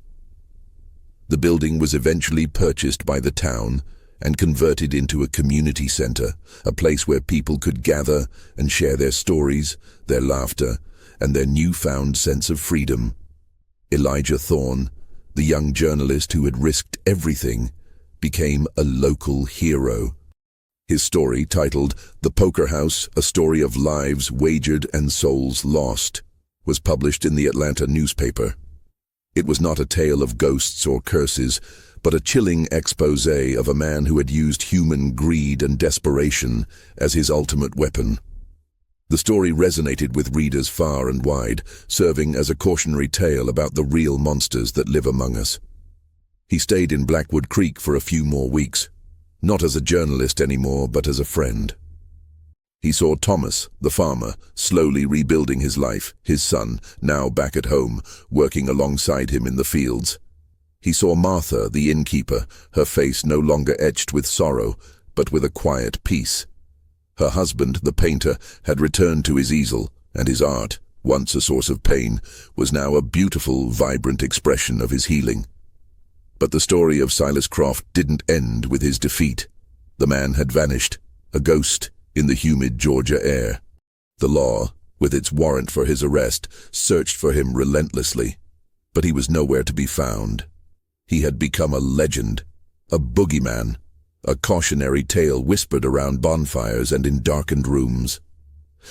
The building was eventually purchased by the town and converted into a community center, a place where people could gather and share their stories, their laughter, and their newfound sense of freedom. Elijah Thorne, the young journalist who had risked everything, became a local hero. His story, titled "The Poker House, A Story of Lives Wagered and Souls Lost," was published in the Atlanta newspaper. It was not a tale of ghosts or curses, but a chilling exposé of a man who had used human greed and desperation as his ultimate weapon. The story resonated with readers far and wide, serving as a cautionary tale about the real monsters that live among us. He stayed in Blackwood Creek for a few more weeks, not as a journalist anymore, but as a friend. He saw Thomas, the farmer, slowly rebuilding his life, his son, now back at home, working alongside him in the fields. He saw Martha, the innkeeper, her face no longer etched with sorrow, but with a quiet peace. Her husband, the painter, had returned to his easel and his art, once a source of pain, was now a beautiful, vibrant expression of his healing. But the story of Silas Croft didn't end with his defeat. The man had vanished, a ghost in the humid Georgia air. The law, with its warrant for his arrest, searched for him relentlessly, but he was nowhere to be found. He had become a legend, a boogeyman, a cautionary tale whispered around bonfires and in darkened rooms.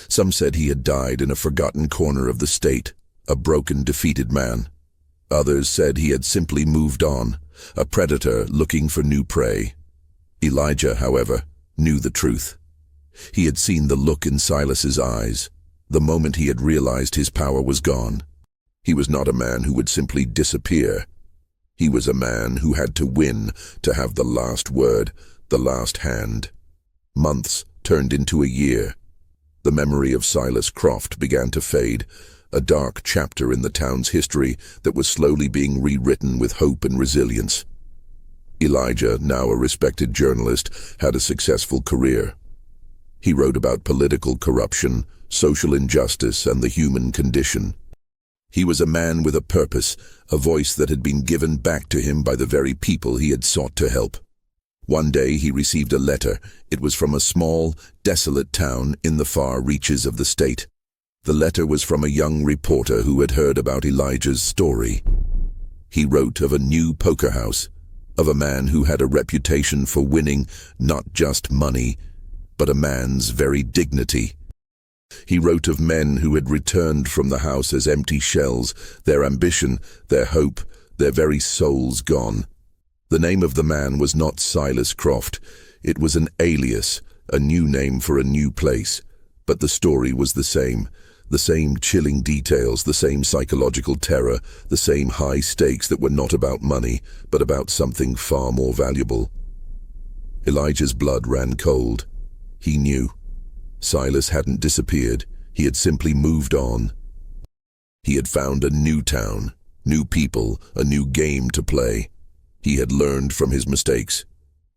Some said he had died in a forgotten corner of the state, a broken, defeated man. Others said he had simply moved on, a predator looking for new prey. Elijah, however, knew the truth. He had seen the look in Silas's eyes, the moment he had realized his power was gone. He was not a man who would simply disappear. He was a man who had to win to have the last word, the last hand. Months turned into a year. The memory of Silas Croft began to fade, a dark chapter in the town's history that was slowly being rewritten with hope and resilience. Elijah, now a respected journalist, had a successful career. He wrote about political corruption, social injustice, and the human condition. He was a man with a purpose, a voice that had been given back to him by the very people he had sought to help. One day he received a letter. It was from a small, desolate town in the far reaches of the state. The letter was from a young reporter who had heard about Elijah's story. He wrote of a new poker house, of a man who had a reputation for winning not just money, but a man's very dignity. He wrote of men who had returned from the house as empty shells, their ambition, their hope, their very souls gone. The name of the man was not Silas Croft. It was an alias, a new name for a new place. But the story was the same chilling details, the same psychological terror, the same high stakes that were not about money, but about something far more valuable. Elijah's blood ran cold. He knew. Silas hadn't disappeared. He had simply moved on. He had found a new town, new people, a new game to play. He had learned from his mistakes.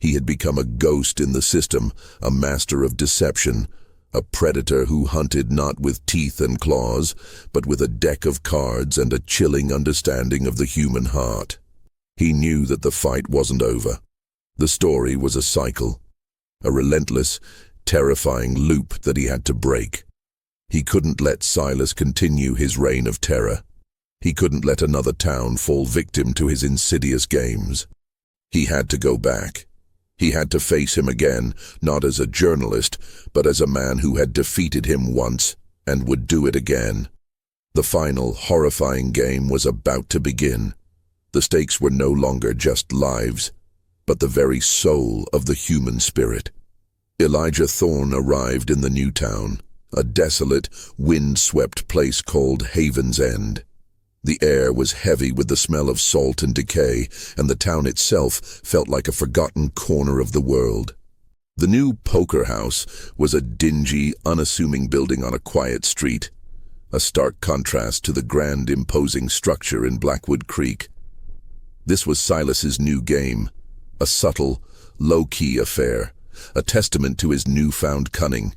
He had become a ghost in the system, a master of deception, a predator who hunted not with teeth and claws, but with a deck of cards and a chilling understanding of the human heart. He knew that the fight wasn't over. The story was a cycle, a relentless, terrifying loop that he had to break. He couldn't let Silas continue his reign of terror. He couldn't let another town fall victim to his insidious games. He had to go back. He had to face him again, not as a journalist, but as a man who had defeated him once and would do it again. The final, horrifying game was about to begin. The stakes were no longer just lives, but the very soul of the human spirit. Elijah Thorne arrived in the new town, a desolate, wind-swept place called Haven's End. The air was heavy with the smell of salt and decay, and the town itself felt like a forgotten corner of the world. The new poker house was a dingy, unassuming building on a quiet street, a stark contrast to the grand, imposing structure in Blackwood Creek. This was Silas's new game, a subtle, low-key affair, a testament to his newfound cunning.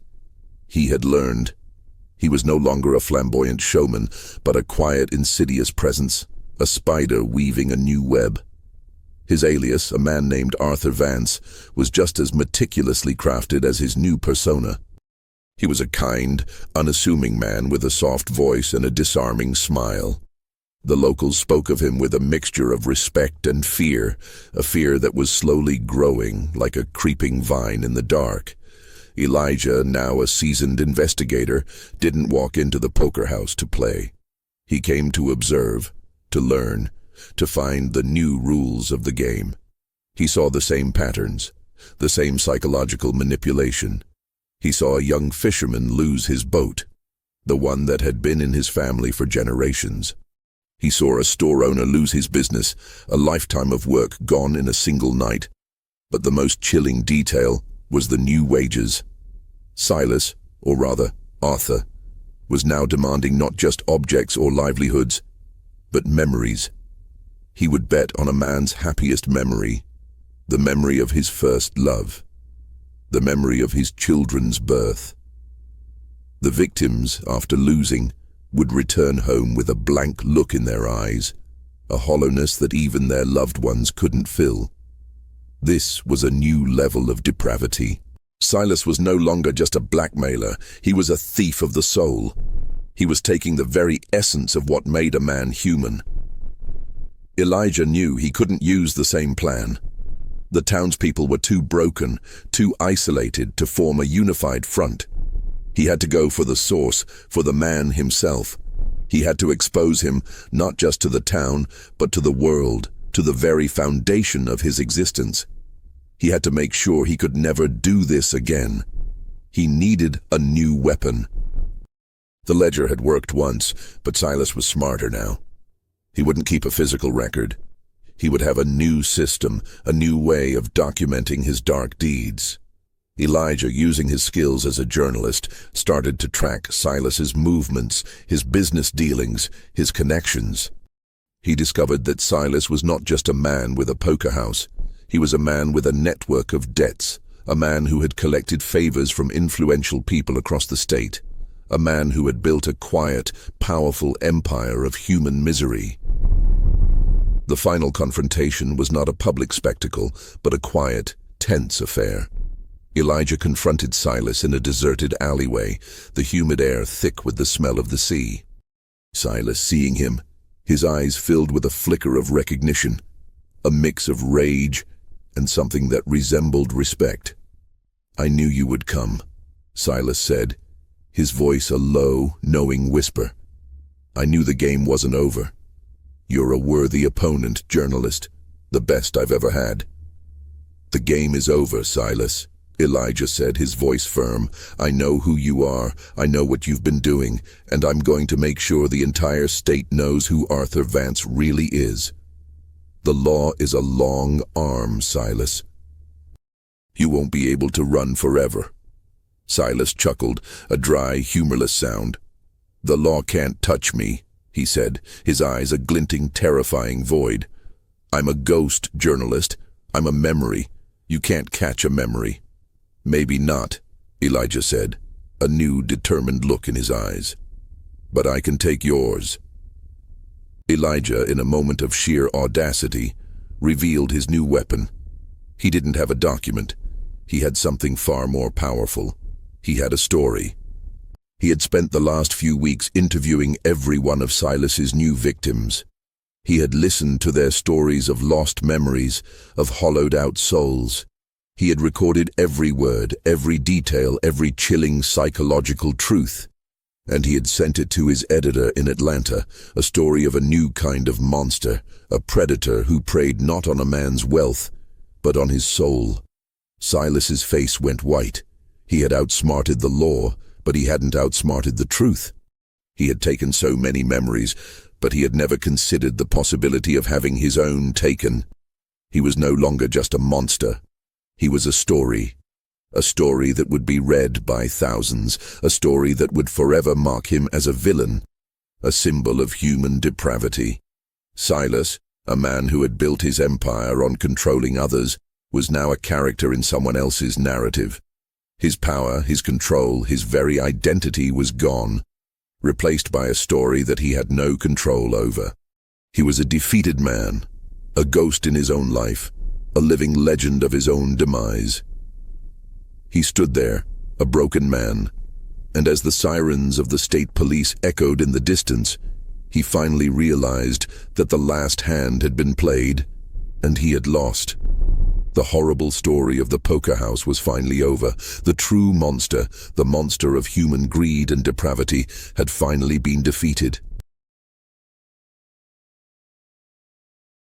He had learned. He was no longer a flamboyant showman, but a quiet, insidious presence, a spider weaving a new web. His alias, a man named Arthur Vance, was just as meticulously crafted as his new persona. He was a kind, unassuming man with a soft voice and a disarming smile. The locals spoke of him with a mixture of respect and fear, a fear that was slowly growing like a creeping vine in the dark. Elijah, now a seasoned investigator, didn't walk into the poker house to play. He came to observe, to learn, to find the new rules of the game. He saw the same patterns, the same psychological manipulation. He saw a young fisherman lose his boat, the one that had been in his family for generations. He saw a store owner lose his business, a lifetime of work gone in a single night. But the most chilling detail was the new wages. Silas, or rather Arthur, was now demanding not just objects or livelihoods, but memories. He would bet on a man's happiest memory, the memory of his first love, the memory of his children's birth. The victims, after losing, would return home with a blank look in their eyes, a hollowness that even their loved ones couldn't fill. This was a new level of depravity. Silas was no longer just a blackmailer, he was a thief of the soul. He was taking the very essence of what made a man human. Elijah knew he couldn't use the same plan. The townspeople were too broken, too isolated to form a unified front. He had to go for the source, for the man himself. He had to expose him, not just to the town, but to the world, to the very foundation of his existence. He had to make sure he could never do this again. He needed a new weapon. The ledger had worked once, but Silas was smarter now. He wouldn't keep a physical record. He would have a new system, a new way of documenting his dark deeds. Elijah, using his skills as a journalist, started to track Silas's movements, his business dealings, his connections. He discovered that Silas was not just a man with a poker house. He was a man with a network of debts, a man who had collected favors from influential people across the state, a man who had built a quiet, powerful empire of human misery. The final confrontation was not a public spectacle, but a quiet, tense affair. Elijah confronted Silas in a deserted alleyway, the humid air thick with the smell of the sea. Silas, seeing him, his eyes filled with a flicker of recognition, a mix of rage and something that resembled respect. "I knew you would come," Silas said, his voice a low, knowing whisper. "I knew the game wasn't over. You're a worthy opponent, journalist, the best I've ever had." "The game is over, Silas," Elijah said, his voice firm. "I know who you are, I know what you've been doing, and I'm going to make sure the entire state knows who Arthur Vance really is. The law is a long arm, Silas. You won't be able to run forever." Silas chuckled, a dry, humorless sound. "The law can't touch me," he said, his eyes a glinting, terrifying void. "I'm a ghost journalist. I'm a memory. You can't catch a memory." "Maybe not," Elijah said, a new, determined look in his eyes. "But I can take yours." Elijah, in a moment of sheer audacity, revealed his new weapon. He didn't have a document. He had something far more powerful. He had a story. He had spent the last few weeks interviewing every one of Silas's new victims. He had listened to their stories of lost memories, of hollowed-out souls. He had recorded every word, every detail, every chilling psychological truth. And he had sent it to his editor in Atlanta, a story of a new kind of monster, a predator who preyed not on a man's wealth, but on his soul. Silas's face went white. He had outsmarted the law, but he hadn't outsmarted the truth. He had taken so many memories, but he had never considered the possibility of having his own taken. He was no longer just a monster. He was a story that would be read by thousands, a story that would forever mark him as a villain, a symbol of human depravity. Silas, a man who had built his empire on controlling others, was now a character in someone else's narrative. His power, his control, his very identity was gone, replaced by a story that he had no control over. He was a defeated man, a ghost in his own life, a living legend of his own demise. He stood there, a broken man, and as the sirens of the state police echoed in the distance, he finally realized that the last hand had been played, and he had lost. The horrible story of the poker house was finally over. The true monster, the monster of human greed and depravity, had finally been defeated.